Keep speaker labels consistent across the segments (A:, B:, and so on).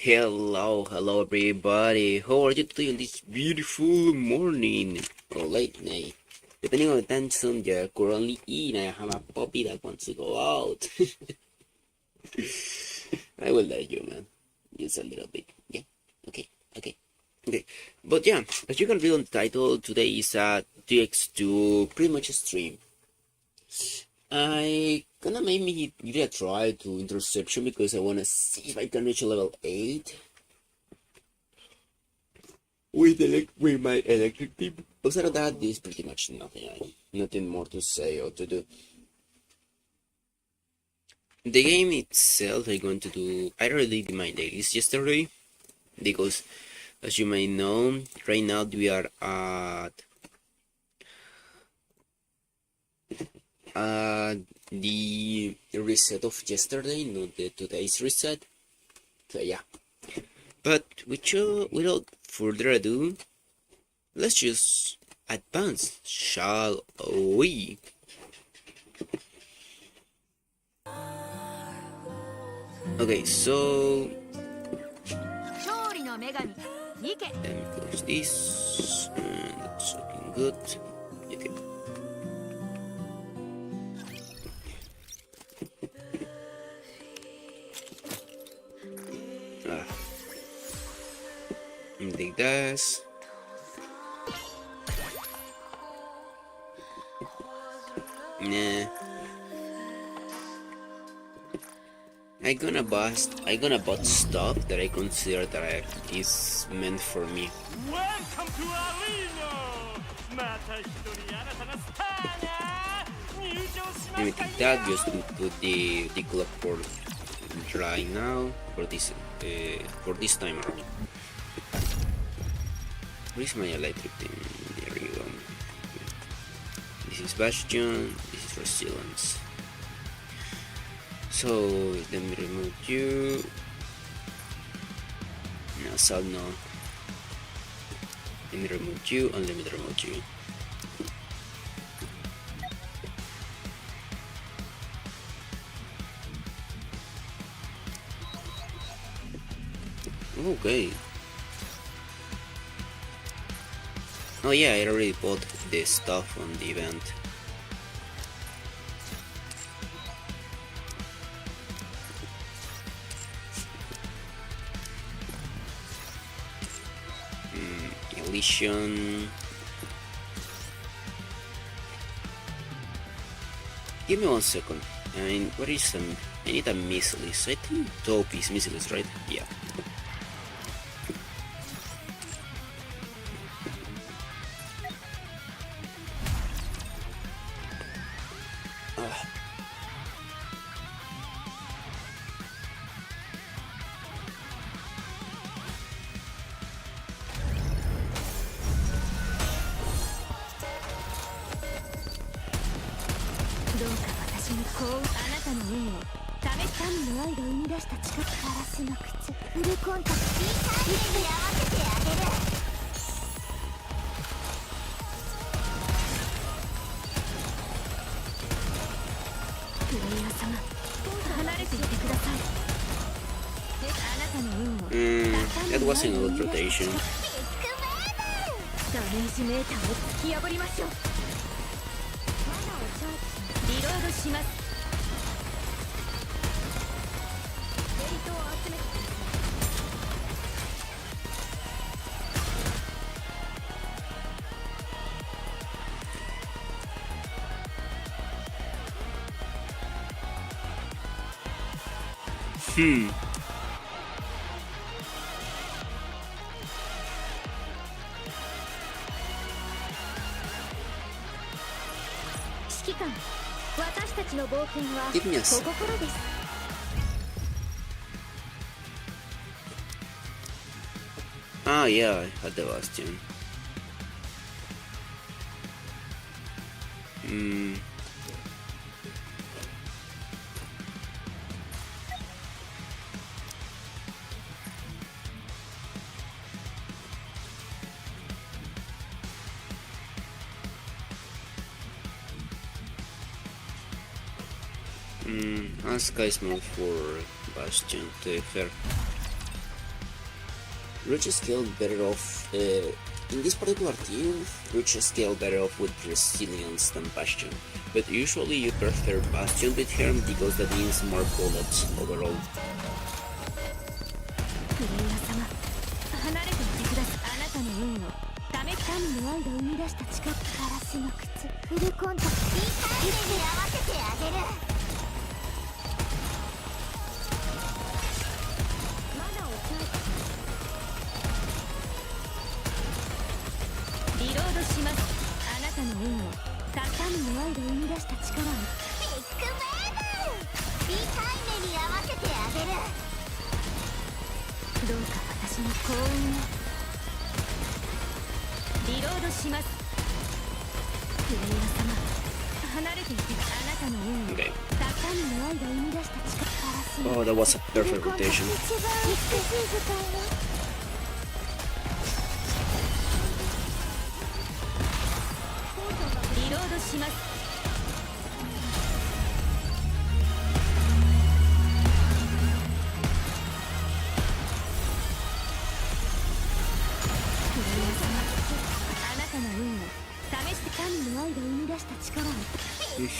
A: Hello everybody. How are you today on this beautiful morning or late night? Depending on the time zone you're currently in, I have a puppy that wants to go out. I will let you, man. Just a little bit. Yeah. Okay. But yeah, as you can read on the title, today is a TX2 pretty much a stream. I gonna maybe give it a try to interception because I wanna see if I can reach level 8 with my electric team. Outside of that, there's pretty much nothing more to say or to do. The game itself, I'm going to do. I already did my dailies yesterday because, as you may know, right now we are at the reset of yesterday, not the today's reset. So yeah. But without further ado, let's just advance, shall we? Okay, so let me close this, and that's looking good. Okay. Take this. Nah. I gonna bought stuff that I consider that is meant for me.
B: Welcome to Arena!
A: Let me take that just to put the clock for dry now for this time around. Where's my electric thing? There you go. This is Bastion, this is Resilience. So let me remove you. No, Sal no. Let me remove you and let me remove you. Okay. Oh yeah, I already bought the stuff on the event. Elysian. Give me 1 second. I mean, what is some? I need a missiles. I think dope is missiles, right? Yeah. That wasn't a good rotation. Give me a second. Ah, yeah, I had the Bastion. Asuka is moved for Bastion, to be fair. Reach scale better off. In this particular team, Reach scale better off with Resilience than Bastion, but usually you prefer Bastion with her because that means more bullets overall.
C: プレイヤー様、離れていてください。あなたの運を試す。神の愛が生み出した力。ガラスの靴、フルコンタクト。いいタイミングに合わせてあげる。マナをチャージ。リロードします。あなたの運を神の愛が生み出した力を。ビッグベーブ。いいタイミングに合わせてあげる。どうか私の幸運を。リロードします。プレイヤー様、離れていて。あなたの運を
A: Okay.
C: 神の愛が生み出した力。
A: Oh, that was a perfect rotation.
C: 一番美しい時間よ。リロードします。あなたの運を試して。神の愛が生み出した力を。ビッグベー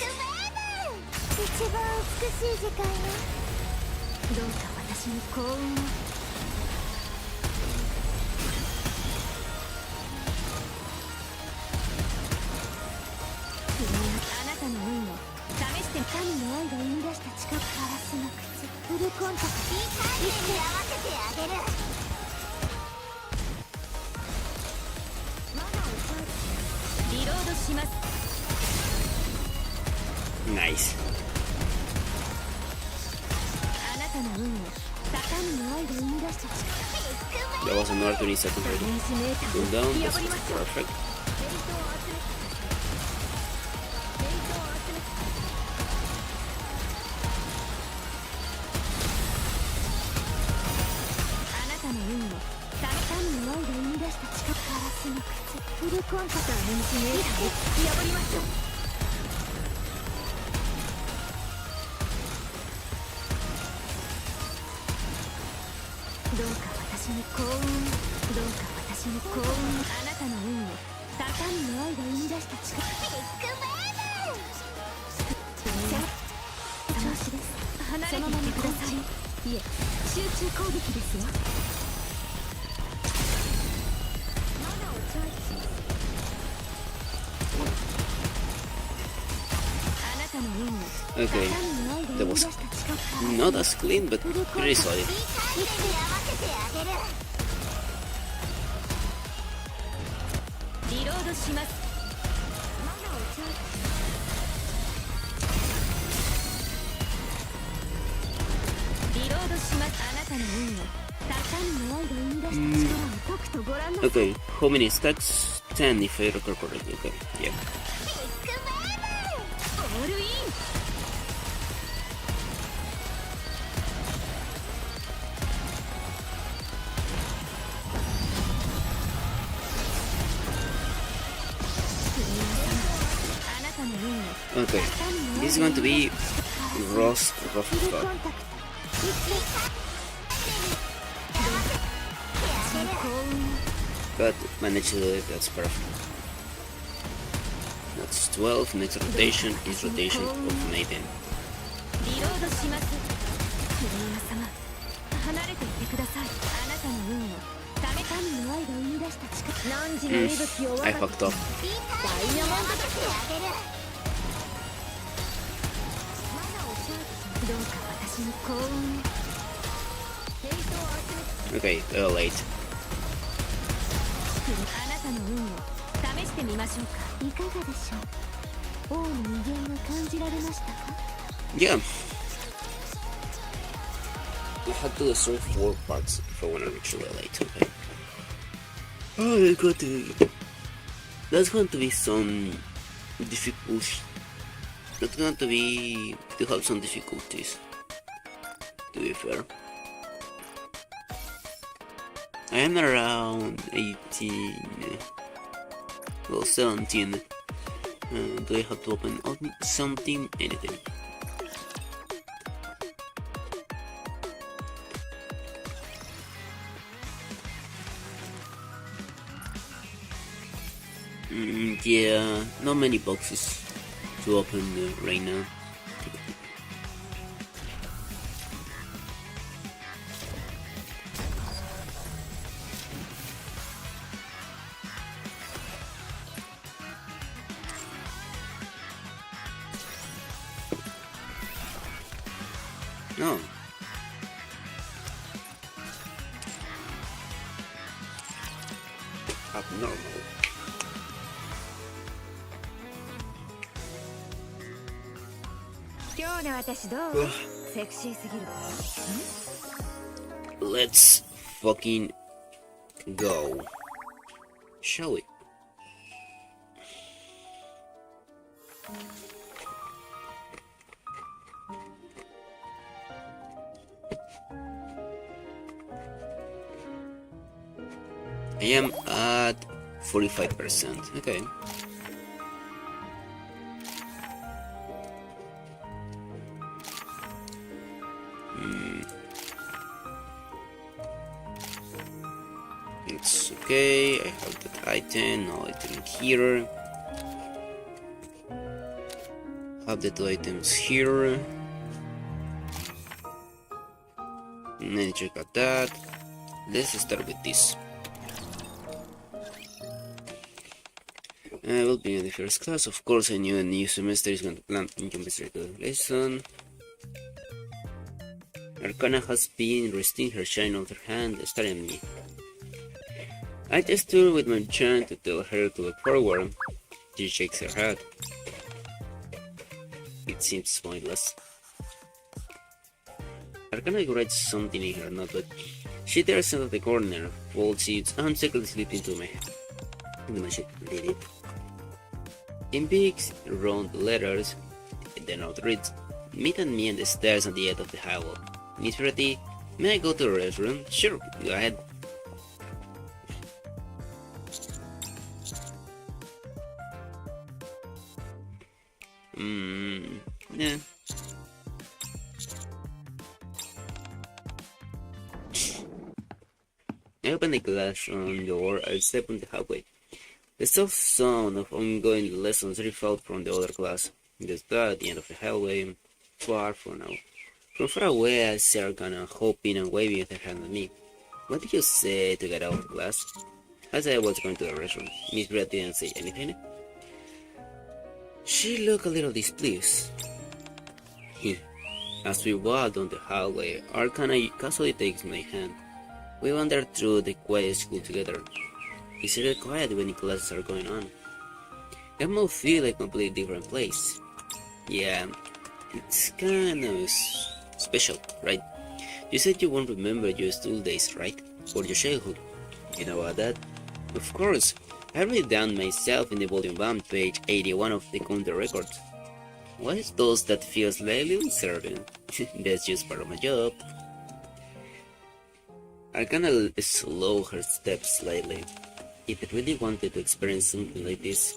C: ブ。一番美しい時間よ。どうか私に幸運を。あなたの運を試して。神の愛が生み出した力。ガラスの靴、フルコンタクト。いいタイミングに合わせてあげる。マナをチャージ。リロードします。
A: Nice.
C: あなたの運を神の愛が生み出した力。
A: That was another 20 seconds ready. Cooldown, that's perfect.
C: あなたの運を神の愛が生み出した力。ガラスの靴、フルコンタクト。レンジメーターを突き破りましょう。どうか私に幸運を。どうか私に幸運を。あなたの運を神の愛が生み出した力。ビッグベーブ。調子です。離れていてください。いえ、集中攻撃ですよ。マナをチャージします。あなたの運を
A: Okay.
C: 神の愛が生
A: That
C: み出
A: was
C: した力。
A: not as clean, but pretty solid.
C: リロードします。マナをチャージ。リロードします。あなたの運を神の愛が生み出した力を。とくとご覧なさい。
A: Okay, how many stacks? 10 if I recall correctly. Okay, yeah.
C: ビッグベーブ。オールイン。あなたの運を
A: Okay, this is going to be rough fuck. But managed to do it, that's perfect. That's 12, next rotation is rotation of 19.
C: リロードします。プレイヤー様、離れていてください。あなたの運を神の愛が生み出した力。何時の息吹を
A: I fucked up.
C: ダイヤモンドだけあげる。マナをチャージ。どうか私に幸運を。ヘイトを集めて。
A: Okay, late.
C: あなたの運を試してみましょうか。いかがでしょう。王の威厳が感じられましたか。
A: Yeah. I had to destroy 4 parts if I want to reach really late. Okay. Oh, that's going to be some difficult. That's going to have some difficulties. To be fair, I am around 18, well 17. Do I have to open something? Anything? Yeah, not many boxes to open right now. No. Abnormal.
C: 今日の私どう？セクシーすぎる。
A: Let's fucking go. Shall we? I am at 45%. Okay. It's okay. I have that item. No item here. Have the two items here. And then check out that. Let's start with this. I will be in the first class. Of course, I knew a new semester is going to plan in chemistry lesson. Arcana has been resting her shine on her hand, staring at me. I gesture with my chin to tell her to look forward. She shakes her head. It seems pointless. Arcana writes something in her notebook. She tears out of the corner, folds it, and secretly slips into my shit. Read it. In big, round letters, the note reads, "Meet and me on the stairs at the end of the highway. Miss Pretty, may I go to the restroom?" "Sure, go ahead." Yeah. I open the classroom door and step on the hallway. The soft sound of ongoing lessons rippled from the other class. Just that at the end of the hallway, far from now. From far away, I see Arcana hoping and waving her hand at me. "What did you say to get out of class?" As I was going to the restroom, Miss Brett didn't say anything. She looked a little displeased. As we walked down the hallway, Arcana casually takes my hand. We wander through the quiet school together. It's really quiet when the classes are going on. It must feel like a completely different place. Yeah, it's kind of special, right? You said you won't remember your school days, right? Or your childhood. You know about that? Of course. I wrote it down myself in the volume 1, page 81 of the counter records. What is those that feels slightly uncertain? That's just part of my job. Arcana slowed her steps slightly. If I really wanted to experience something like this,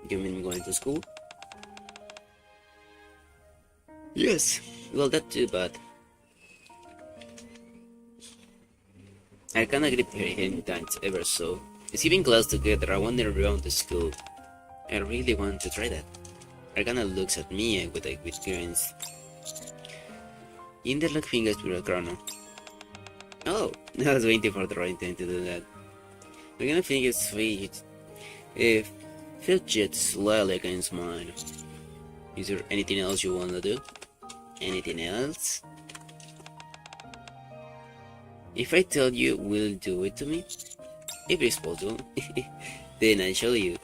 A: you mean going to school? Yes, well that too, but... Arcana gripped her hand tight ever so. Skipping class together, I wander around the school. I really want to try that. Arcana looks at me with grins. Interlock fingers to the corner. Oh, I was waiting for the right time to do that. Arcana fingers fidget slightly against mine. Is there anything else you want to do? Anything else? If I tell you, will you do it to me? If it's possible, then I'll show you.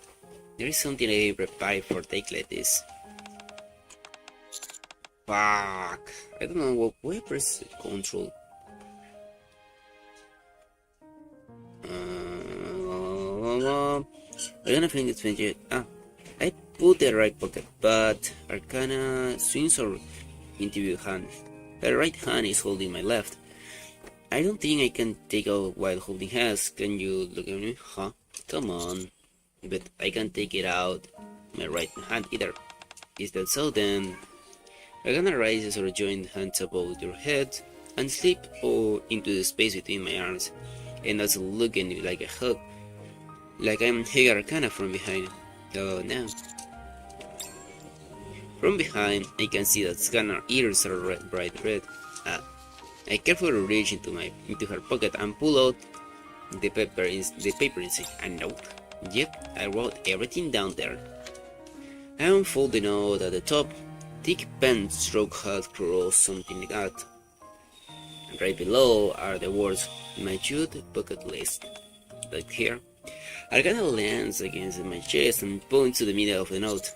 A: There is something I prepared for take like this. Fuck! I don't know what way press control. Arcana fingers fidget. I put the right pocket, but Arcana swings her into your hand. Her right hand is holding my left. I don't think I can take out while holding hands. Can you look at me? Huh? Come on. But I can't take it out my right hand either. Is that so then? Arcana raises her joined hands above your head and slip into the space between my arms, and that's looking like a hug. like I'm Higgy Arcana from behind. Oh no. From behind, I can see that Scanner ears are bright red. I carefully reach into her pocket and pull out the paper inside. A note. Yep, I wrote everything down there. I unfold the note at the top. Thick pen stroke had crossed something like that. Right below are the words "My youth bucket list." Like here. Arcana leans against my chest and points to the middle of the note.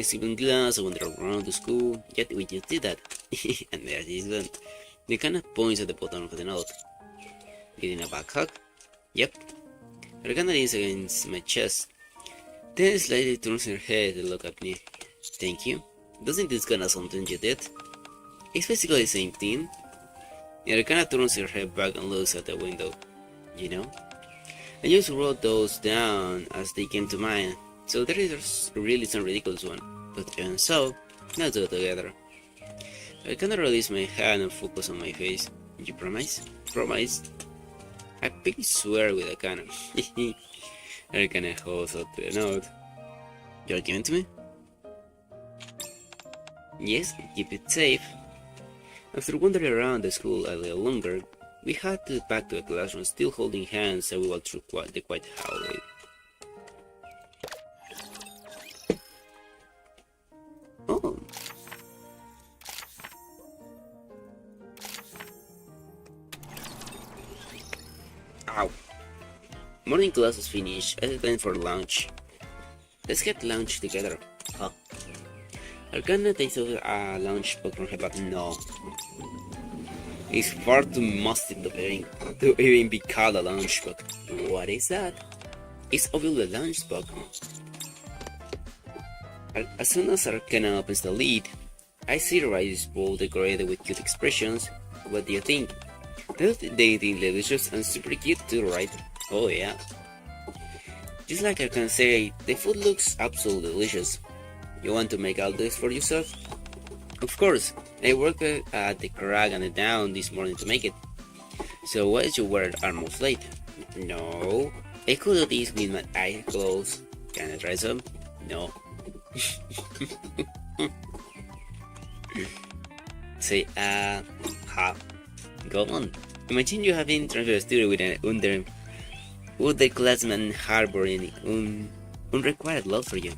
A: Sleeping glass, I wander around the school. Yet we just did that. And there she went. The Arcana points at the bottom of the note. Getting a back hug? Yep. Arcana leans against my chest. Then slightly turns her head to look at me. Thank you. Doesn't this gonna something you did? It's basically the same thing. Arcana turns her head back and looks at the window. You know? I just wrote those down as they came to mind, so there is really some ridiculous one. But even so, let's do it together. I cannot release my hand and focus on my face. You promise? Promise? I pinky swear with a cannon. I can hold up to the note. You're giving to me? Yes, keep it safe. After wandering around the school a little longer, we had to back to the classroom, still holding hands, and we walked through the quiet hallway. Oh. Ow. Morning class is finished. It's time for lunch. Let's get lunch together. Huh. Arcana takes out a lunch box from her bag. No. It's far too musty to even be called a lunch box. What is that? It's obviously a lunch box. As soon as Arcana opens the lid, I see the rice bowl decorated with cute expressions. What do you think? They think delicious and super cute too, right? Oh yeah. Just like I can say, the food looks absolutely delicious. You want to make all this for yourself? Of course, I worked at the crack and the down this morning to make it. So why did you wear almost late? No, I could do this with my eyes closed. Can I try some? No. Say, ha. Go on. Imagine you having transferred a student with an underclassman harboring unrequited love for you.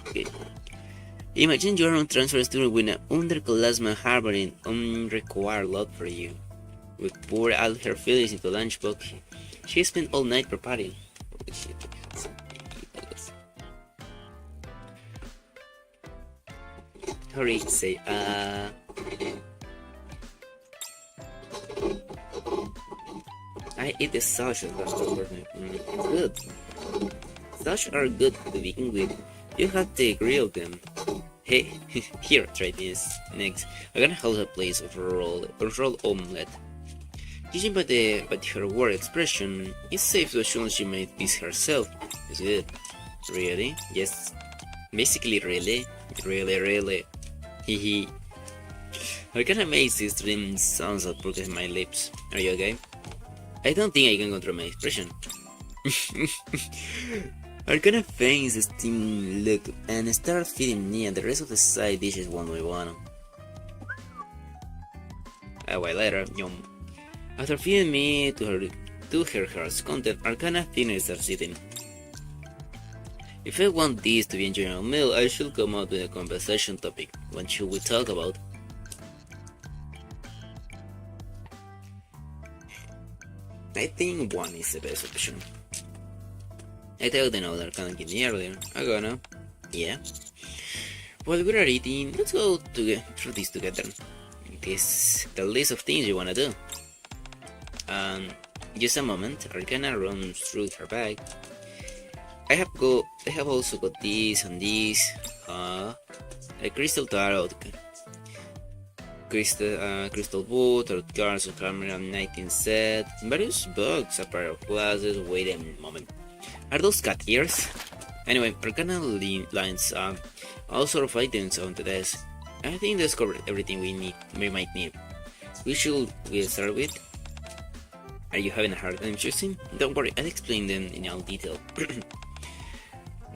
A: Okay. Imagine you are a transfer student with an underclassman harboring unrequired love for you. We pour all her feelings into lunchbox. She spent all night preparing. Hurry, say, I eat the sausages last over. Good. Sausages are good to begin with. You have to grill them. Hey, here, try this. Next, I'm gonna hold a place of rolled omelette. Judging by her word expression, it's safe to assume she made this herself. Is it? Really? Yes. Basically, really. Really. Hehe. I kinda make this dream sounds that broke my lips. Are you okay? I don't think I can control my expression. Arcana feigns a steaming look and starts feeding me and the rest of the side dishes one by one. A while later, yum. After feeding me to her heart's content, Arcana finally starts eating. If I want this to be a general meal, I should come out with a conversation topic. What should we talk about? I think one is the best option. I tell the note Arcana gave me earlier. I gonna. Yeah. While we are eating, let's go through this together. This the list of things you wanna do. Just a moment. Arcana runs through her bag. I have also got this and this. A crystal tarot, crystal boot, or cards, a camera, 19 set, various books, a pair of glasses. Wait a moment. Are those cat ears? Anyway, Arcana lines all sort of items on the desk. I think that's covered everything we might need. We start with. Are you having a hard time choosing? Don't worry, I'll explain them in all detail.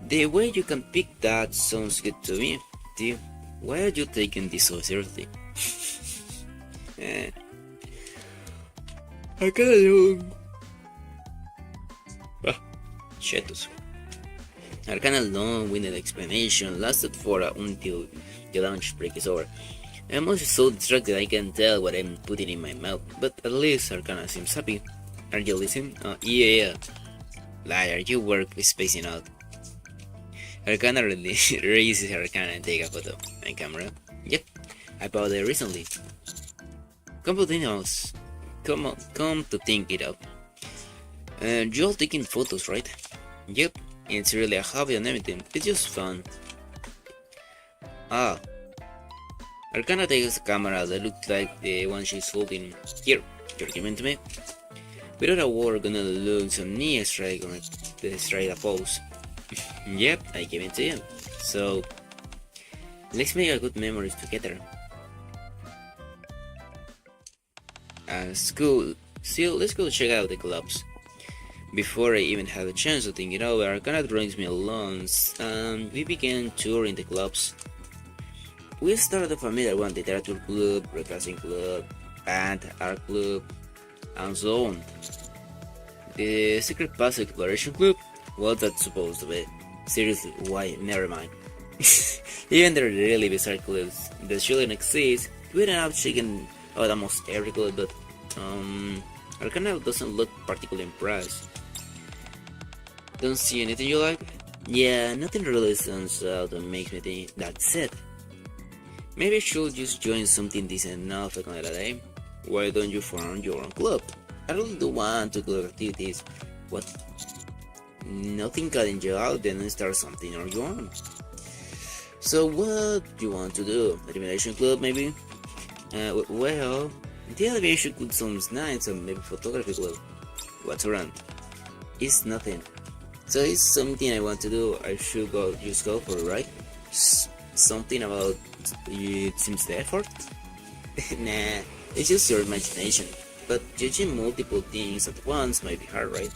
A: The way you can pick that sounds good to me. Dude, why are you taking this so seriously? I can't. Chetos. Our kind of long-winded explanation lasted for until the lunch break is over. I'm also so distracted I can't tell what I'm putting in my mouth, but at least Arcana seems happy. Are you listening? Yeah. Liar, you work spacing out. Arcana raises Arcana and take a photo. My camera? Yep, I bought it recently. Come to think it up. You're all taking photos, right? Yep, it's really a hobby and everything. It's just fun. Ah. Arcana takes a camera that looks like the one she's holding. Here, you're giving to me. Without a word, gonna look some knee strike on the straight pose. Yep, I gave it to you. So, let's make a good memories together. School. Still, let's go check out the clubs. Before I even have a chance to think it over, Arcana brings me along, and we began touring the clubs. We started a familiar one, the literature club, broadcasting club, band, art club, and so on. The secret pass exploration club? What that's supposed to be? Seriously, why? Never mind. Even the really bizarre clubs that shouldn't exist, we ended up checking out almost every club, but Arcana doesn't look particularly impressed. Don't see anything you like? Yeah, nothing really stands out and makes me think that's it. Maybe I should just join something decent enough like another day. Why don't you form your own club? I really do want to do activities. What? Nothing cutting you out, then start something on your own. So what do you want to do? Elimination club maybe? Well, the aviation club sounds nice, or maybe photography club. What's around? It's nothing. So it's something I want to do. I should just go for it, right? Something about it seems the effort? Nah, it's just your imagination. But judging multiple things at once might be hard, right?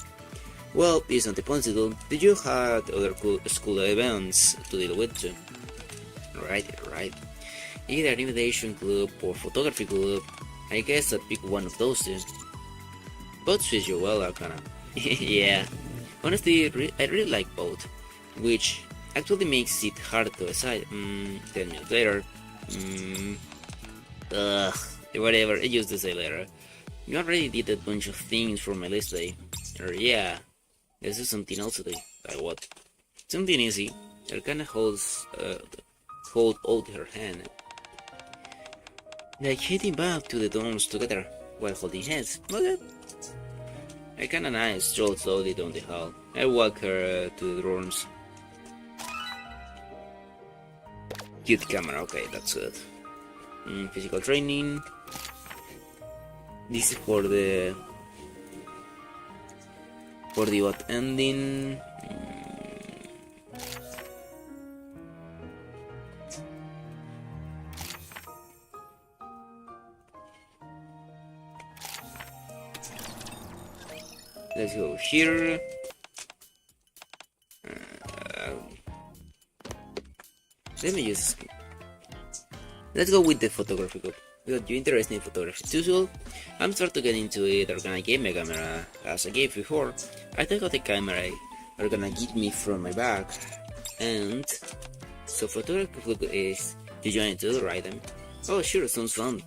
A: Well, it's not the point to do. Did you have other school events to deal with too? Right. Either an invitation club or photography club. I guess I'd pick one of those two. Both suits you well, Arcana. Yeah. Honestly, I really like both, which actually makes it hard to decide. 10 minutes later. Whatever, I used to say later. You already did a bunch of things for my list today. Or yeah, let's do something else today. Like what? Something easy. Arcana hold out her hand. Like heading back to the dorms together while holding hands. Okay. Arcana and I stroll slowly down the hall. I walk her to the dorms. Cute camera, okay, that's good. Physical training. This is for the what ending. Let's go here. Let's go with the photography group. Got you interested in photography too? I'm starting to get into it. Arcana gave me a camera, as I gave before. I take out the camera Arcana give me from my bag, and so photography group is to join it too, right? Oh sure, sounds fun.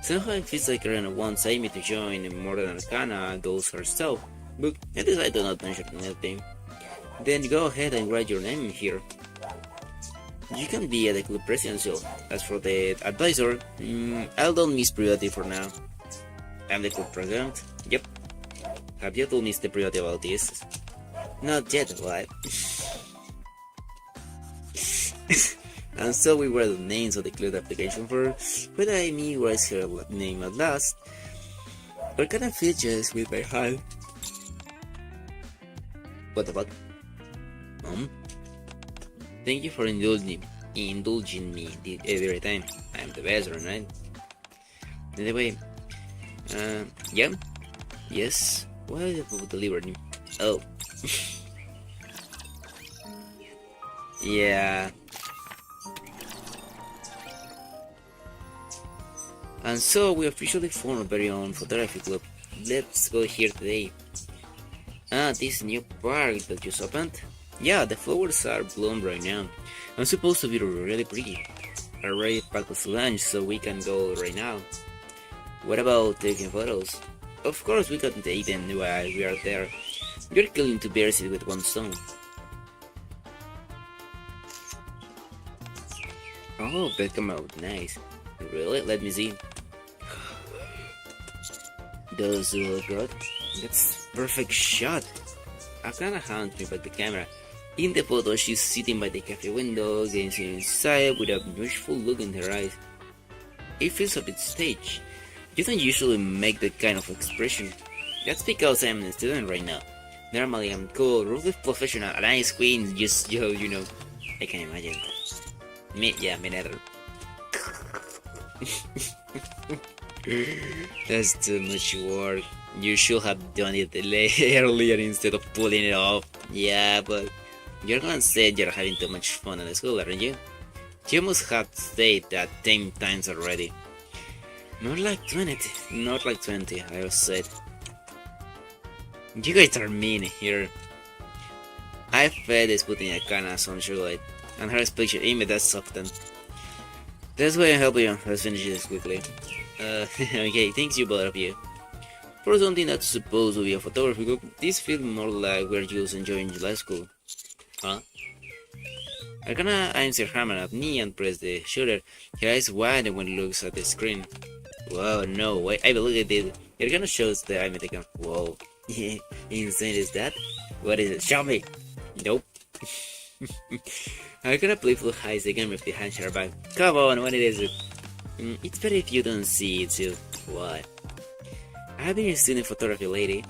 A: Somehow it feels like Arcana wants me to join more than Arcana does herself, but I decided to not mention anything. Then go ahead and write your name here. You can be at the club presidential. As for the advisor, I'll don't miss priority for now. I'm the club president. Yep. Have you told Mr. Priority about this? Not yet, what? And so we were the names of the club application for when Amy was her name at last. What kind of features with my hand? What the fuck? Thank you for indulging me every time. I'm the best one, right? Anyway, yeah, Yes? Why did we deliver him? Oh. Yeah. And so we officially formed our very own photography club. Let's go here today. Ah, this new park that just opened? Yeah, the flowers are bloom right now. I'm supposed to be really pretty. Already packed with lunch, so we can go right now. What about taking photos? Of course we can take them while we are there. You're killing two birds with one stone. Oh, that come out nice. Really? Let me see. Does it look good? That's perfect shot. I kinda hand me back the camera. In the photo, she's sitting by the cafe window, gazing inside with a wishful look in her eyes. It feels a bit staged. You don't usually make that kind of expression. That's because I'm a student right now. Normally I'm cool, ruthless professional, a nice queen, just you know. I can imagine. Me neither. That's too much work. You should have done it earlier instead of pulling it off. Yeah, but you're gonna say you're having too much fun at school, aren't you? You must have stayed that 10 times already. Not like 20, I was said. You guys are mean here. I fed is putting a can of some sugar and her picture image that's often. That's why I'm helping you. Let's finish this quickly. Okay, thanks you both of you. For something that's supposed to be a photography group, this feels more like we're just enjoying July school. Huh? Arcana aims her hammer at me and press the shutter. Her eyes wide when he looks at the screen. Whoa, no way, I believe it. Arcana shows the image again. Whoa, insane is that? What is it? Show me! Nope. Arcana playfully hides the camera behind her back. Come on, what it is? It's better if you don't see it too. What? I've been studying photography lately.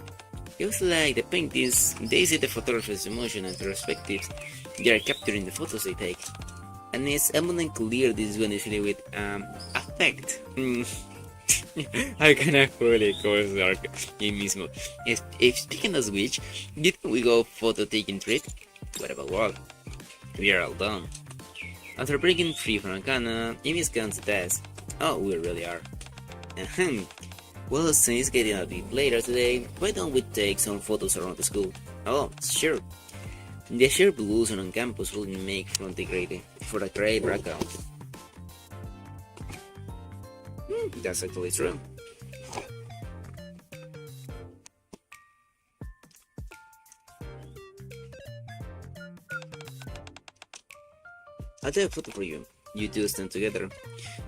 A: It was like the paintings, they see the photographer's emotion and perspectives. They are capturing the photos they take. And it's eminently clear this is going to feel with affect. I cannot fully course dark in mismo. If speaking of which, didn't we go photo taking trip? What about what? We are all done. After breaking free from Arcana, Amy scans the desk. Oh, we really are. Well, since it's getting a bit later today, why don't we take some photos around the school? Oh, sure. The sheer pollution on campus will make for a great background. That's actually true. I'll take a photo for you. You two stand together.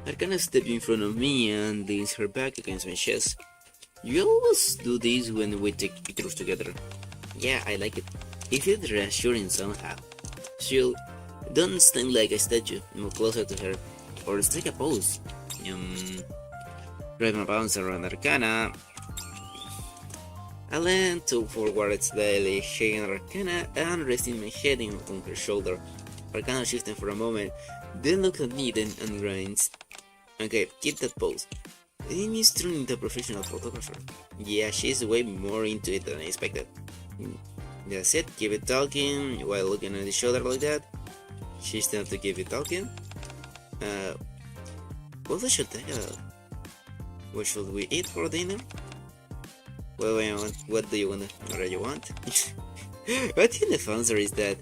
A: Arcana steps in front of me and leans her back against my chest. You always do this when we take pictures together. Yeah, I like it. It feels reassuring somehow. She'll don't stand like a statue, move closer to her, or take a pose. Grab my palms around Arcana. I lean forward slightly, shaking Arcana and resting my head on her shoulder. Arcana shifting for a moment, then looks at me and grins. Okay, keep that pose. Amy's turning into a professional photographer. Yeah, she's way more into it than I expected. That's it, keep it talking while looking at each other like that. She's time to keep it talking. What should what should we eat for dinner? What do you want? What do you want? What kind of answer is that?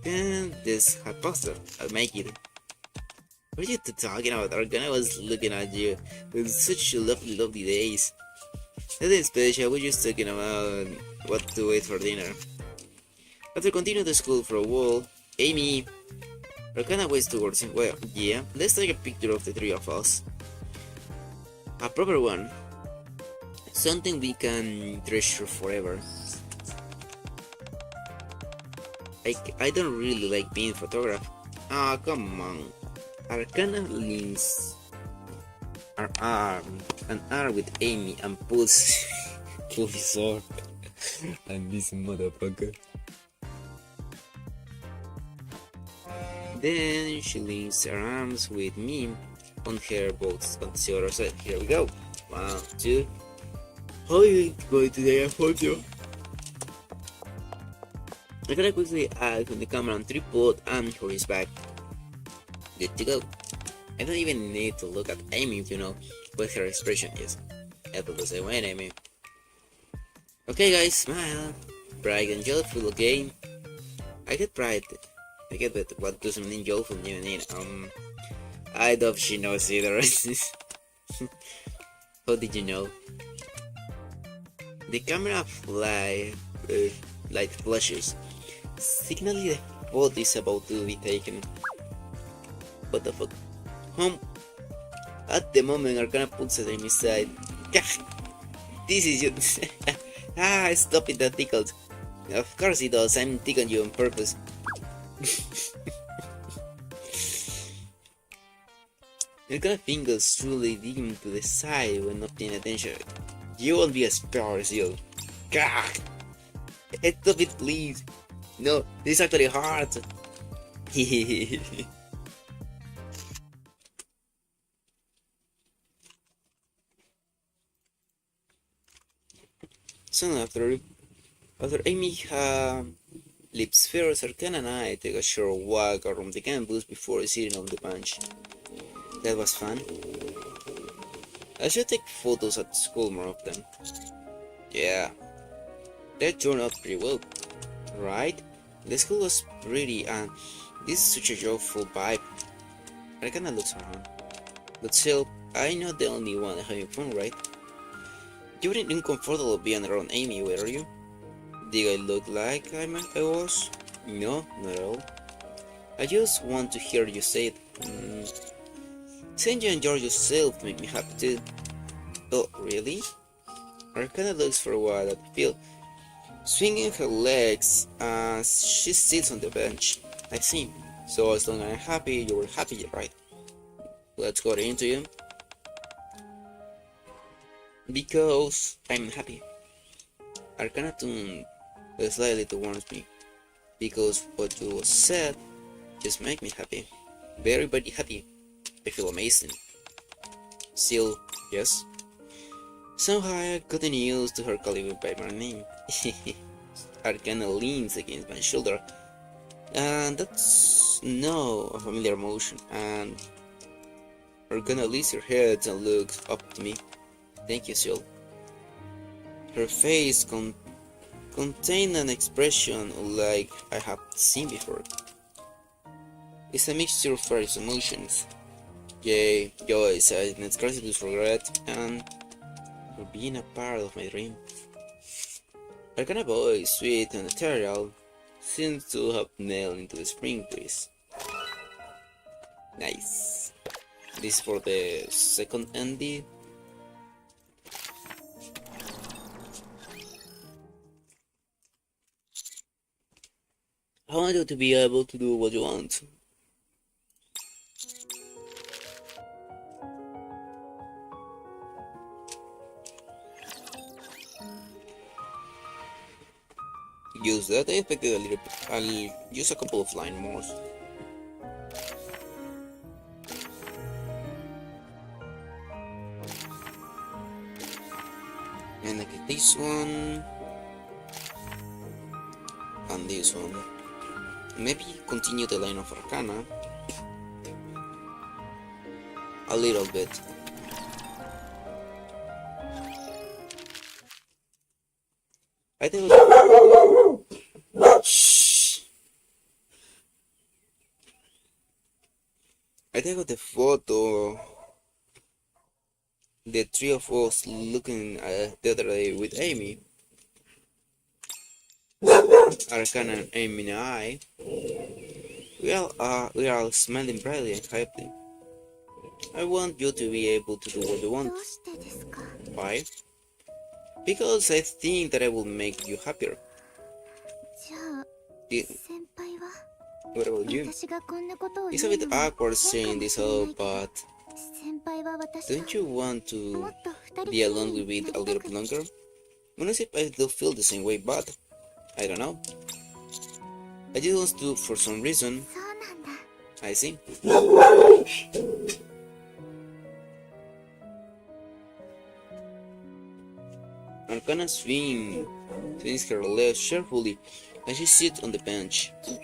A: And this hot pasta, I'll make it. What are you talking about? Arcana was looking at you with such lovely days. Nothing special, we're just talking about what to eat for dinner. After continuing to school for a while, Amy, Arcana waits towards him. Well, yeah, let's take a picture of the three of us. A proper one. Something we can treasure forever. I don't really like being photographed. Ah, come on. Arcana leans an arm with Amy and pulls his arm. And this motherfucker. Then she links her arms with me on her both on the other side. Here we go. 1, 2. How are you going today? I hope you. I gotta quickly add on the camera on tripod and for his back. Good to go. I don't even need to look at Amy if you know what her expression is. I feel the same way, Amy. Okay guys, smile. Bright and joyful again. I get bright. I get that what does mean joyful even mean? I doubt she knows either. How did you know? The camera light flashes, signaling the photo is about to be taken. What the fuck? At the moment, Arcana puts it on his side. This is you. Stop it, that tickles. Of course it does, I'm tickling you on purpose. Arcana fingers truly digging to the side when not paying attention. You won't be as power as you. Stop it, please. No, this is actually hard. Soon after Amy leaves first, Arcana and I take a short walk around the campus before sitting on the bench. That was fun. I should take photos at school more often. Yeah, that turned out pretty well, right? The school was pretty and this is such a joyful vibe. Arcana looks around. But still, I'm not the only one having fun, right? You weren't uncomfortable being around Amy, were you? Did I look like I was? No, not at all. I just want to hear you say it. Saying you enjoy yourself make me happy too. Oh, really? Arcana looks for a while at the field, swinging her legs as she sits on the bench. I see. So as long as I'm happy, you're happy, right? Let's go into you. Because I'm happy. Arcana turned slightly towards me. Because what you said just make me happy. Very, very happy. I feel amazing. Still, yes. Somehow I gotten used to her calling me by my name. Arcana leans against my shoulder. And that's no a familiar emotion. And Arcana lifts her head and looks up to me. Thank you, Sil. Her face contained an expression like I have seen before. It's a mixture of various emotions. Joy, sadness, gratitude, regret, and for being a part of my dream. Arcana voice, sweet and ethereal, seems to have nailed into the spring breeze. Nice. This is for the second ending. I want you to be able to do what you want. Use that. I expected a little bit. I'll use a couple of line more. And I get this one. And this one. Maybe continue the line of Arcana a little bit. I think I take the photo, the three of us looking at the other day with Amy, Arcana and Amy and I. We are all smiling brightly and happy. I want you to be able to do what you want. Why? Because I think that I will make you happier. What about you? It's a bit awkward saying this all, but don't you want to be alone with me a little bit longer? Honestly, I do feel the same way, but I don't know. I just want to for some reason. I see. Akana swings her legs carefully as she sits on the bench.
C: きっ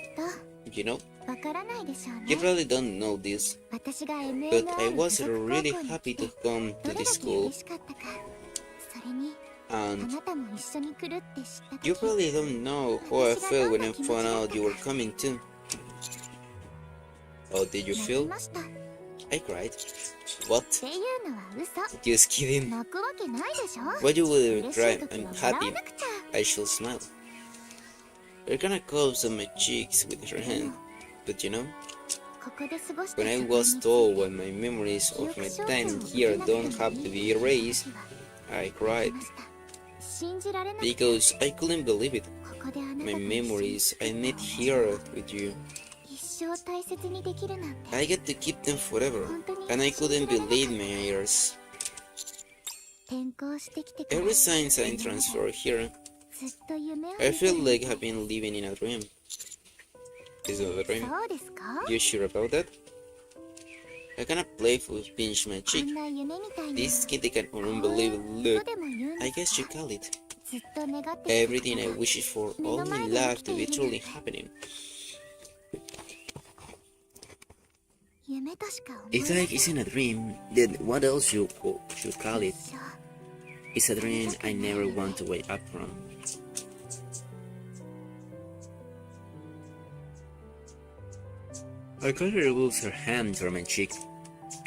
A: You know,
C: とわからないでしょう
A: you
C: ね
A: probably don't know this,
C: 私が
A: but I
C: MNR
A: was
C: 付属高
A: really
C: 校に
A: happy
C: 来て
A: to come
C: ど
A: to
C: れ
A: this
C: だけ
A: school,
C: 嬉しかったかそれにあ
A: and
C: なたも一緒に来るって知った時
A: you probably don't know how I felt when I found out you were coming too. How did you
C: 泣き
A: feel?
C: ました
A: I cried. What?
C: っていうのは嘘
A: Just kidding.
C: 泣くわけないでしょ
A: Why you will
C: 嬉しい
A: cry?
C: 時
A: I'm
C: は笑
A: happy.
C: わなくちゃ
A: I shall smile. You're gonna close on my cheeks with your hand, but you know,
C: ここで過ごした
A: when I
C: 時間
A: was
C: に
A: told why my memories of my time here don't have to be erased, I
C: 泣き
A: cried
C: ました信じられなくて
A: because I couldn't believe it.
C: ここであなたと
A: My
C: 一緒に
A: memories I made here with you,
C: 一生大切にできるなんて
A: I get to keep them forever, and I couldn't believe my ears.
C: 転校してきてから
A: Ever since I transferred here,
C: ずっと夢を見
A: I
C: て
A: feel like I've been living in a dream. Is it a dream?
C: そうですか
A: You sure about that? I cannot playfully pinch my
C: こ
A: cheek.
C: んな夢みたいな
A: This kid can unbelievable
C: と
A: look.
C: でも言うん
A: I
C: です
A: guess you
C: か
A: call it.
C: ずっと願ってき
A: Everything
C: た
A: I
C: こと
A: wish for all in life to be truly happening.
C: 夢としか思え
A: If
C: ない
A: life isn't a dream, then what else you should call it?
C: 一生
A: It's a dream I never want to wake up from. Akane removes her hand from my cheek.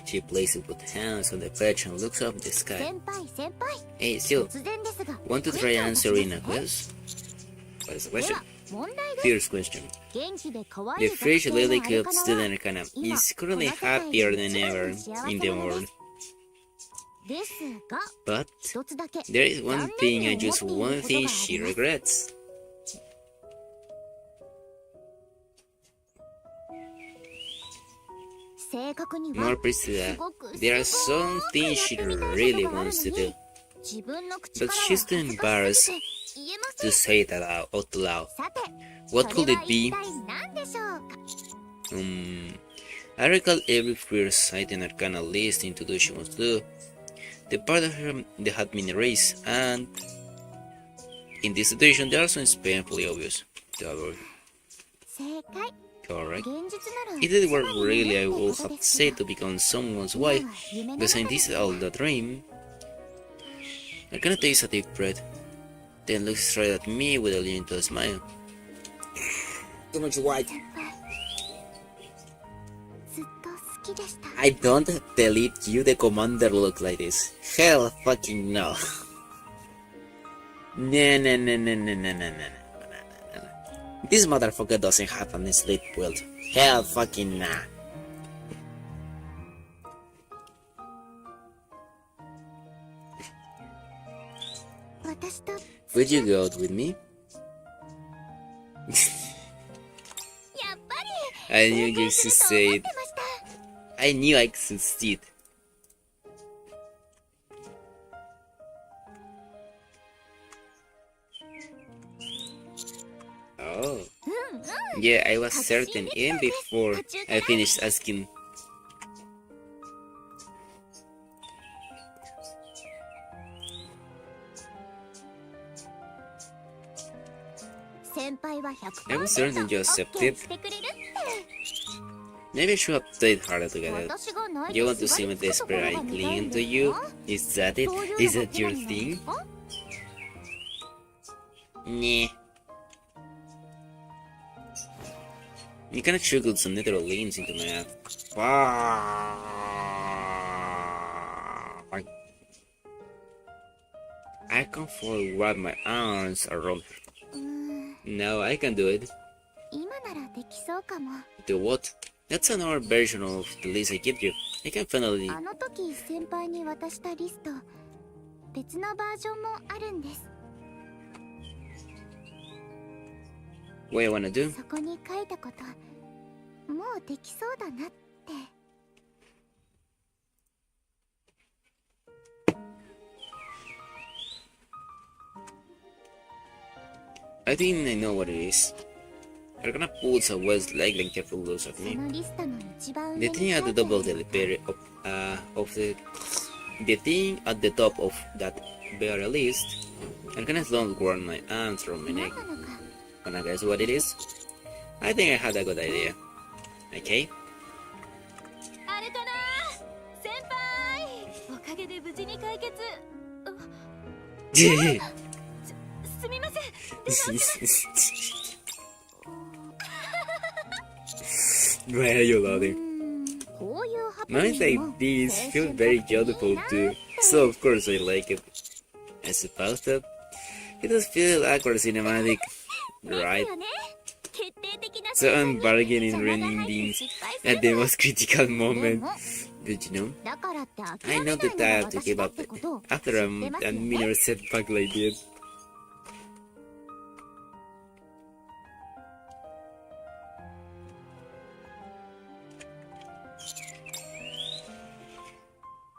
A: She places both hands on the patch and looks up at the sky.
C: 先輩先輩
A: Hey, still,
C: 突然ですが
A: want to try answering a quiz? What is the
C: で
A: question?
C: は問題です
A: First question.
C: 元気で可愛い
A: The
C: 学
A: fresh
C: 生の
A: lily
C: あ
A: club
C: れかな
A: student Akana is currently happier than ever in the world.
C: ですが
A: But
C: 一つだけ
A: there is one
C: 残
A: thing
C: 念
A: I
C: に思
A: just
C: っている
A: one
C: こと
A: thing
C: があ
A: she
C: ります
A: regrets. More precisely, there are some things she really wants to do, but she's too embarrassed to say it out loud. What could it be? I recall every first sight in Arcana list introduction was do. The part of her that had been erased, and in this situation there are some painfully obvious. Correct. If it were really, I would have said to become someone's wife, but since this is all the dream, Arcana takes a deep breath, then looks straight at me with a gentle smile. Too much white. I don't delete you, the commander look like this. Hell fucking no. No. This motherfucker doesn't have an sleep build. Hell fucking nah. Would you go out with me? I knew you succeed. I knew I could succeed. Oh. Yeah, I was certain even before I finished asking. I was certain you accepted. Maybe I should have played harder together. You want to see me desperate I cling to you? Is that it? Is that your thing? Nah. You kinda triggered some literal leans into my ass. I can't fully wrap my arms around her. No, I can do it. Do what? That's another version of the list I give you. I can finally...
C: あの時先輩に渡したリスト、別のバージョンもあるんです。
A: What I wanna do?
C: そこに書いたこと、もうできそうだなって。
A: I think I know what it is. You're gonna pull a West leg and careful looks at
C: そ
A: me.
C: のリストの一番上
A: The
C: に
A: thing
C: 書
A: at
C: い
A: the
C: てあ
A: top of
C: る
A: the thing at the top of that very least. I'm gonna don't warn my arms from my neck. Wanna guess what it is? I think I had a good idea. Okay?
C: あれかな先輩おかげで無事に解決すみません出直します
A: Why are you laughing?
C: こういうハプ
A: Moments
C: ニン
A: like
C: グも
A: these
C: 青
A: feel
C: 春
A: very
C: と同じ
A: joyful
C: な
A: too. So of course I like it. I suppose that it does feel awkward cinematic,
C: です
A: right?
C: よね決定的な
A: So I'm
C: 瞬間に
A: bargaining
C: 邪魔が
A: running
C: 入って
A: beans
C: 失敗す
A: at
C: る
A: the
C: の
A: most critical
C: で
A: moment.
C: も
A: Did you know?
C: だからって諦
A: I
C: め
A: know
C: ない
A: that
C: の
A: I
C: が
A: have to
C: 私
A: give
C: だっ
A: up
C: てことを知
A: after
C: ってます
A: a
C: よね
A: minor setback like this.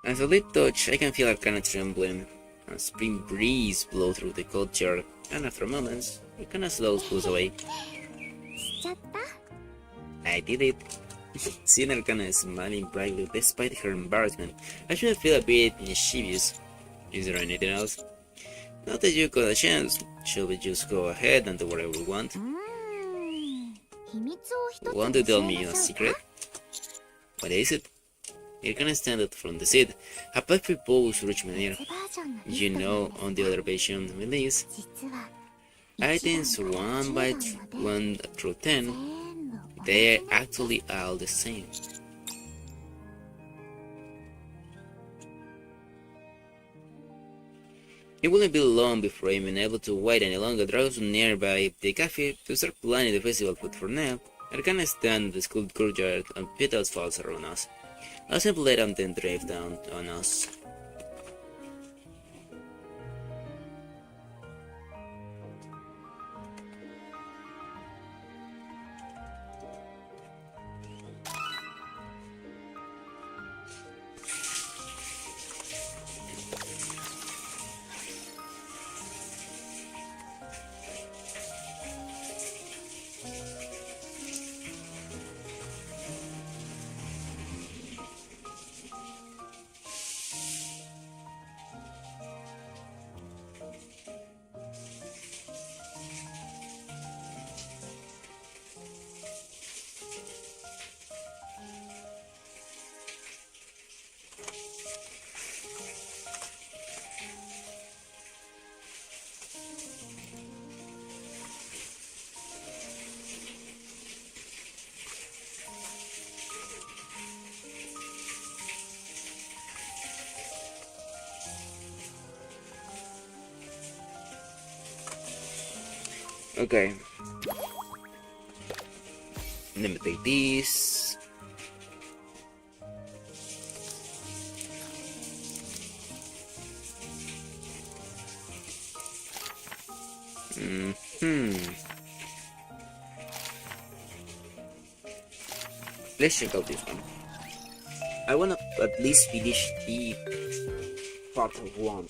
A: As a light touch, I can feel Arcana trembling. A spring breeze blow through the courtyard, and after moments, Arcana slows pulls away.
C: しちゃった
A: I did it. Seeing Arcana smiling brightly despite her embarrassment, I should feel a bit mischievous. Is there anything else? Not that you got a chance. Shall we just go ahead and do whatever we want?
C: 秘密を一つ
A: Want to
C: 教
A: tell
C: え
A: me
C: ま
A: a
C: しょう
A: secret? What is it? Arcana stand up from the seat. A puffy pose reached my ear.
C: バージョンのリ
A: You
C: スト
A: know,
C: なん
A: on
C: で
A: the
C: す
A: other page on release,
C: 実は
A: items
C: 1
A: 1 by 1 through 10,
C: 全部
A: they are actually all the same. It wouldn't be long before I'm able to wait any longer. Drowse nearby the cafe to start planning the festival, but for now, I can stand in the school courtyard and petals falls around us. I'll simply let them then drive down on us. Okay. Let me take these. Let's check out this one. I wanna at least finish the part of one.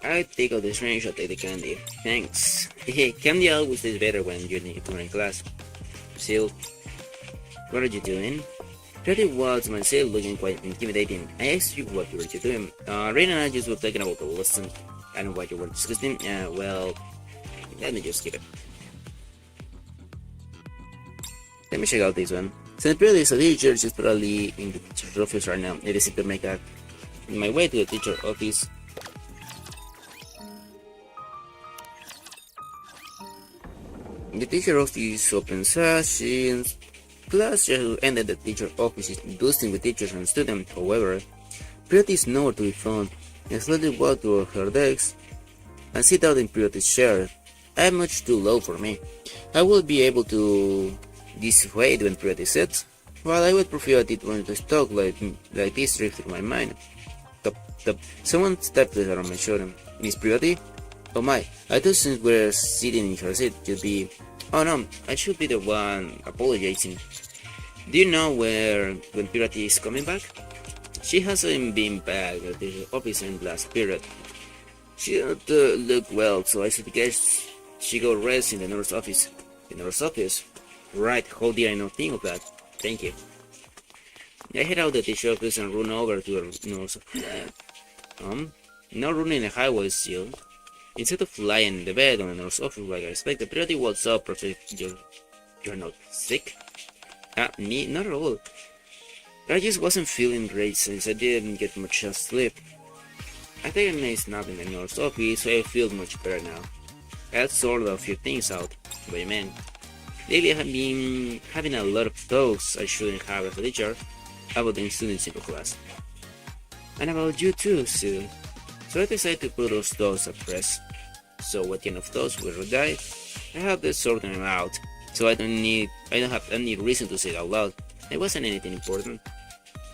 A: I take out the strange, I'll take the candy. Thanks. Hey, candy always tastes better when you're in class. Still, what are you doing? Pretty was myself looking quite intimidating. I asked you what you were doing. Rain and I just were talking about the lesson. I know what you were discussing. Well, let me just skip it. Let me check out this one. Since Period is a teacher, she's probably in the teacher's office right now. It is to make my way to the teacher's office. The teacher office opens since class just ended. The teacher office is boosting with teachers and students. However, Period is nowhere to be found. I slowly walk to her desk and sit down in Period's chair. I'm much too low for me. I will be able to dissuade when Period sits, while I would prefer it when the talk like this drift through my mind. Top. Someone stepped on my shoulder. Miss Period? Oh my, I thought since we're sitting in her seat, you'd be... Oh no, I should be the one apologizing. Do you know when Period is coming back? She hasn't been back at the office in last period. She didn't look well, so I suggest she go rest in the nurse office. The nurse office? Right, how did I not think of that? Thank you. I head out of the teacher office and run over to the nurse office. Not running the highway still. Instead of lying in the bed on the nurse office like I expected, Pretty walks up, protect you're not sick? Me? Not at all. I just wasn't feeling great since I didn't get much sleep. I think I made nap in the nurse office, so I feel much better now. I had sorted a few things out. What do you mean? Lately I have been having a lot of thoughts I shouldn't have as a teacher about the students in the class. And about you too, Sue. So I decided to put those thoughts at rest. So what kind of thoughts will die? I have to sort them out. So I don't have any reason to say it out loud. It wasn't anything important.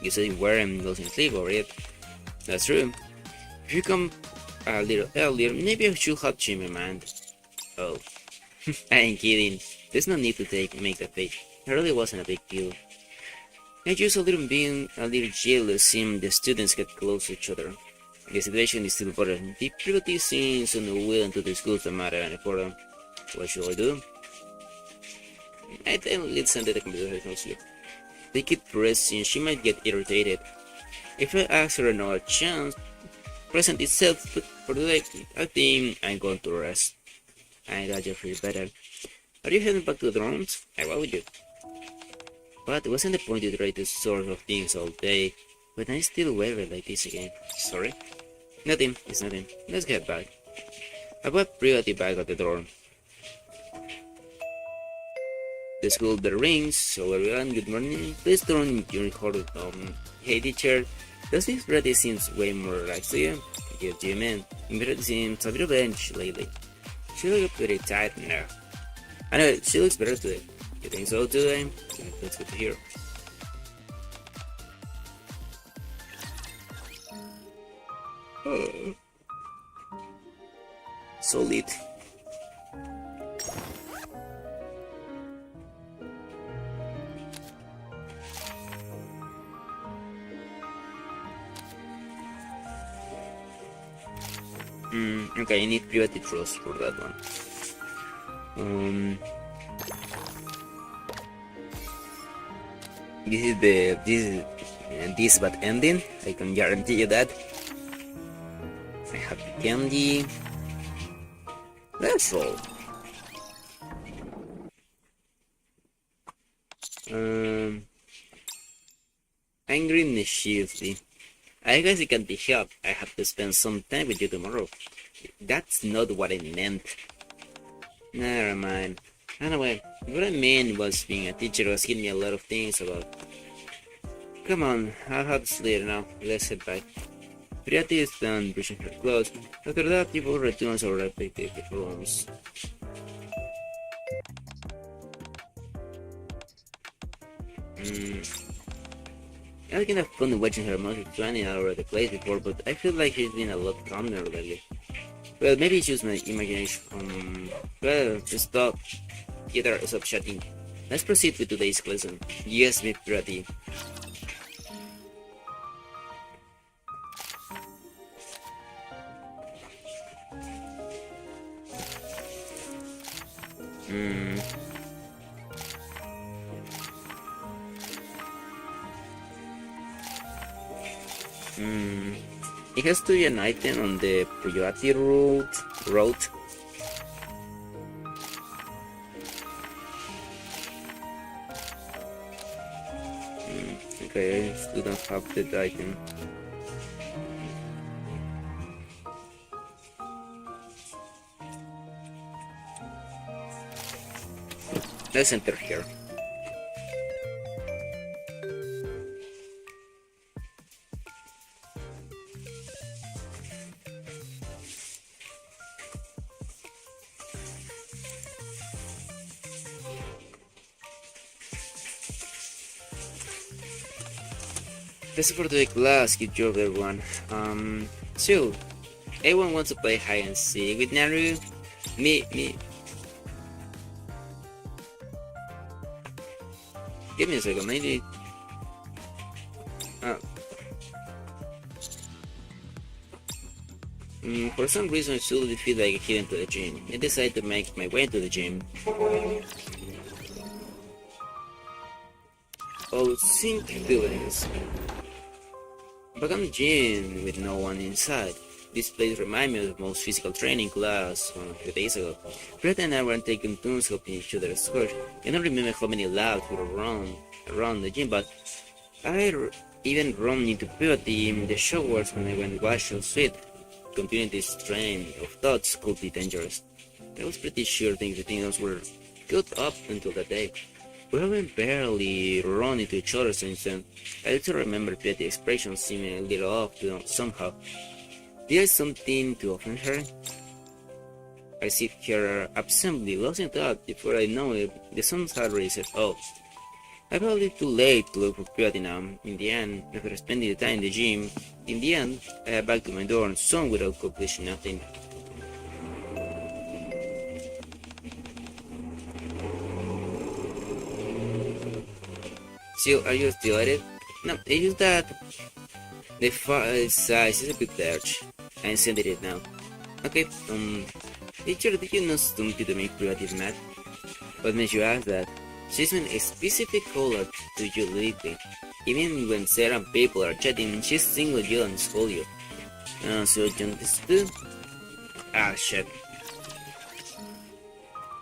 A: You said you weren't losing sleep over it. That's true. If you come a little earlier, maybe I should have changed my mind. Oh, I ain't kidding. There's no need to make that fake. It really wasn't a big deal. I just being a little jealous seeing the students get close to each other. The situation is still bothering. The puberty seems unwilling to discuss the matter any further. What should I do? I think let's end the conversation here. They keep pressing, she might get irritated. If I ask her another chance, present itself, but for today, I think I'm going to rest. I got you feel better. Are you heading back to the dorms? I will with you. But it wasn't the point to try to sort of things all day, but I still waver like this again. Sorry? Nothing, it's nothing. Let's get back. I bought Priority back at the dorm. The school bell rings, so everyone, good morning. Please turn your recorder on. Hey teacher, does this Priority seems way more relaxed to you? Yes, you man. Priority seems a bit of bench lately. She looks pretty tired now. I know, she looks better today. You think so today? That's good to hear. Oh. Solid. Okay, I need priority trust for that one. This bad ending. I can guarantee you that. I have the candy. Let's roll. Angry mischievously. I guess it can be helped. I have to spend some time with you tomorrow. That's not what I meant. Never mind. Anyway, what I meant was being a teacher was giving me a lot of things about. Come on, I'll have to sleep now. Let's head back. Priati is done brushing her clothes. After that, people return to our respective rooms. I can have fun watching her mostly planning all over the place before, but I feel like she's been a lot calmer lately. Well, maybe it's just my imagination. Well, just stop. Stop chatting. Let's proceed with today's lesson. Yes, be pretty. It has to be an item on the priority route. Okay, I still don't have that item. Let's enter here. That's for the class. Good job, everyone. So, everyone wants to play hide and seek with Naru? Me. Give me a second, maybe. For some reason, I slowly feel like heading to the gym. I decided to make my way to the gym. Oh, sync feelings. Back on the gym with no one inside. This place reminds me of the most physical training class from a few days ago. Brett and I were taking turns helping each other squash. I don't remember how many laps we were around the gym, but even run into puberty in the showers when I went Vai-suil. Continuing this train of thoughts could be dangerous. I was pretty sure things between us were good up until that day. We haven't barely run into each other since then. I also remember Betty's expression seeming a little off somehow. Did I something to offend her? I sit here absently lost in thought. Before I know it, the sun had already set off. I'm probably too late to look for Betty now. In the end, after spending the time in the gym, I head back to my door and some without accomplishing nothing. So, are you still at it? No, it's just that the size is a bit large. I'm sending it now. Okay, teacher, did you know something to make creative math? What makes you ask that? She's been a specific color to you lately. Even when certain people are chatting, she's single you and scold you. So you understood? Ah, shit.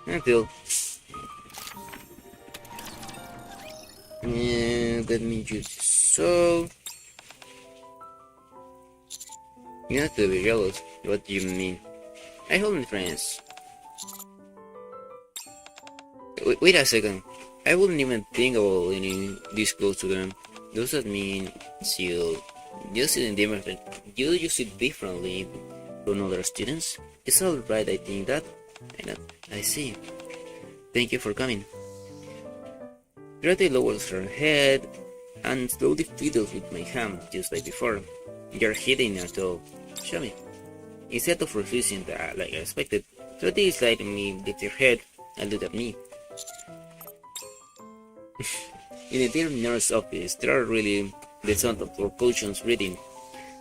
A: Until. Let me use this. So. You have to be jealous. What do you mean? I hold my friends. Wait a second. I wouldn't even think about getting this close to them. Does that mean you use it differently from other students? It's alright, I think that. I see. Thank you for coming. Greta lowers her head and slowly fiddles with my hand, just like before. You're hitting at all. Show me. Instead of refusing that like I expected, Greta is letting me lift her head and look at me. In the dear nurse's office, there are really the sound of her cushions reading,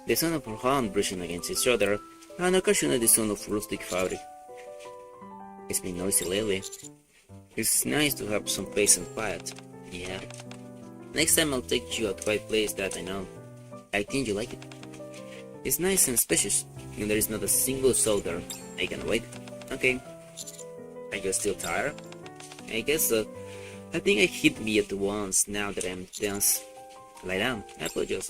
A: the sound of her hand brushing against each other, and occasionally the sound of rustic fabric. It's been noisy lately. It's nice to have some peace and quiet. Yeah. Next time I'll take you to a quiet place that I know. I think you like it. It's nice and spacious, and there is not a single soul there. I can wait. Okay. Are you still tired? I guess so. I think I hit me at once now that I'm tense. Lie down. I apologize.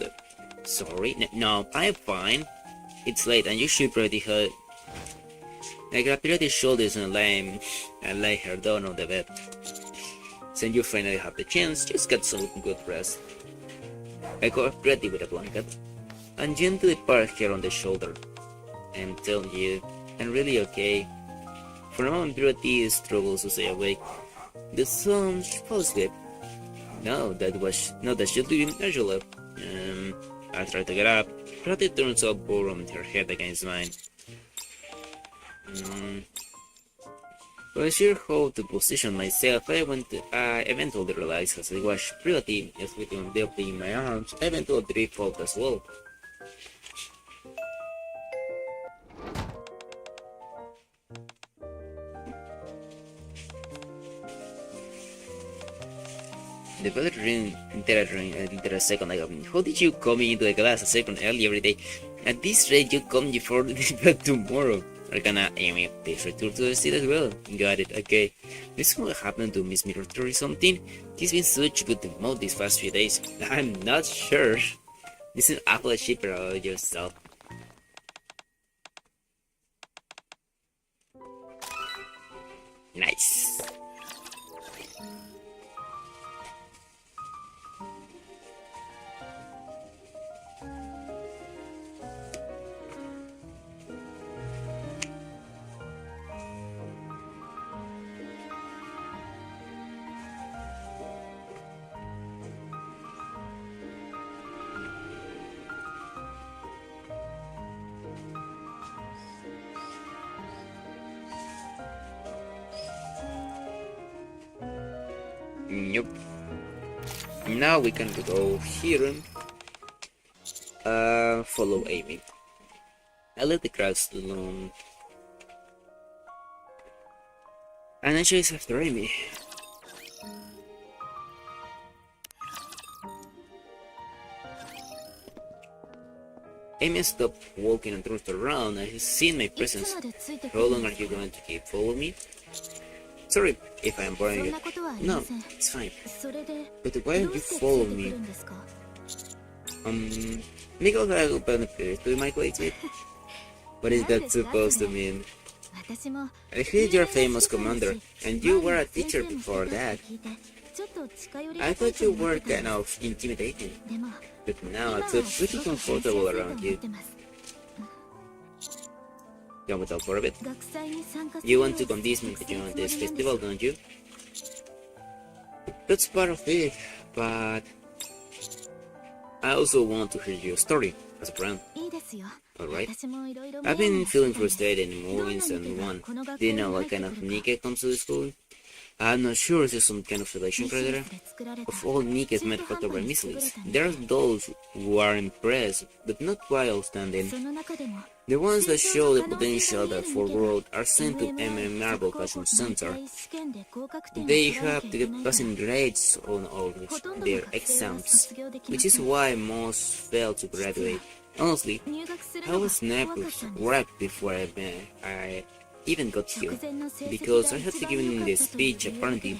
A: Sorry? No, I'm fine. It's late and you should probably hurt. I grab Pirat's shoulders and lay her down on the bed. Since you finally have the chance, just get some good rest. I cover Pirat with a blanket and gently pat her on the shoulder. I'm telling you, I'm really okay. For a moment, Pirat struggles to stay awake. The sun fell asleep. No, that should be natural. I try to get up. Pirat turns up bored her head against mine. When I sure how to position myself, I eventually realized as I watched Pirat sleeping deeply in my arms, I eventually drift out as well. The bell ring a second ago. How did you come into the class a second early every day? At this rate, you come before back tomorrow. Arcana Amy, please return to the seat as well. Got it, okay. This is what happened to Miss Mirror or something? He's been such good mode these past few days. I'm not sure. This is apple shipper about yourself. Nice. Nope. Now we can go here. Follow Amy. I let the crowds alone. And I chase after Amy. Amy stopped walking and turned around and has seen my presence. How long are you going to keep following me? Sorry if I'm boring you. No, it's fine. But why are you following me? Because I opened the page to my classmate. What is that supposed to mean? I heard you're a famous commander, and you were a teacher before that. I thought you were kind of intimidating, but now I feel pretty comfortable around you. Can we talk for a bit? You want to convince me to join this festival, don't you? That's part of it, but I also want to hear your story as a friend. Alright? I've been feeling frustrated in movies and one. Do you know what kind of nikke comes to the school? I'm not sure if there's some kind of selection criteria. Of all nikkes manufactured by missiles, there are those who are impressed, but not quite outstanding. The ones that show the potential that for growth are sent to Marble Fashion Center. They have to get passing grades on all their exams, which is why most fail to graduate. Honestly, I was nervous right before I even got here, because I had to give in the speech apparently.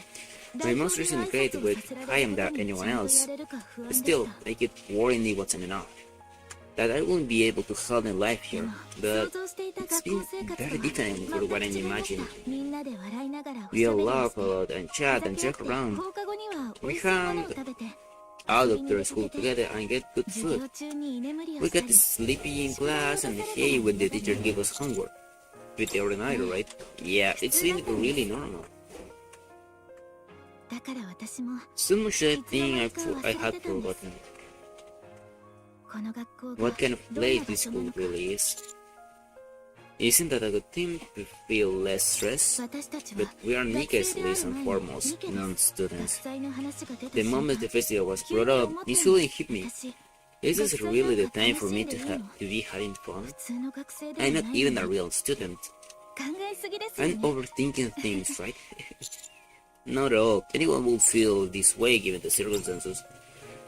A: My most recent grade was higher than anyone else, but still, I keep worrying it wasn't enough. That I won't be able to hold my life here, but it's been very different from what I imagined. We all laugh a lot and chat and joke around. We hang out after school together and get good food. We get sleepy in class and hate when the teacher gives us homework. Pretty ordinary, right? Yeah, it seemed really normal. So much I think I had forgotten. What kind of place this school really is. Isn't that a good thing to feel less stress? But we are nikkes first and foremost, non-students. The moment the festival was brought up, it suddenly hit me. Is this really the time for me to be having fun? I'm not even a real student. I'm overthinking things, right? Not at all. Anyone will feel this way given the circumstances.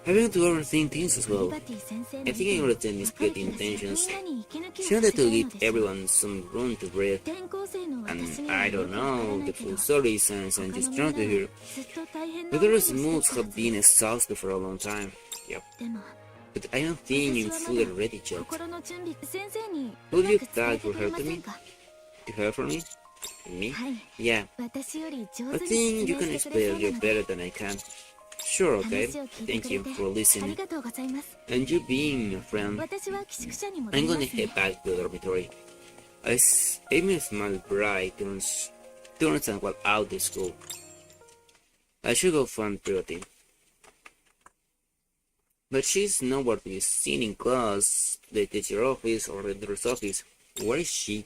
A: I want to overthink things as well. I think I understand his good intentions. She wanted to give everyone some room to breathe. And I don't know the full story since I'm just trying to hear. The girls' moods have been exhausted for a long time. Yep. But I don't think I'm fully ready yet. Would you talk for her to me? To her for me? Me? Yeah. I think you can explain it better than I can. Sure, okay. Thank you for listening. And you being a friend. I'm gonna head back to the dormitory. Amy smiled bright turns and walked out the school. I should go find Priority. But she's nowhere to be seen in class, the teacher office, or the nurse office. Where is she?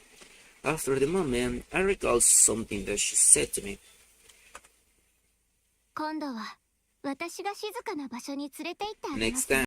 A: After the moment, I recall something that she said to me. Next time.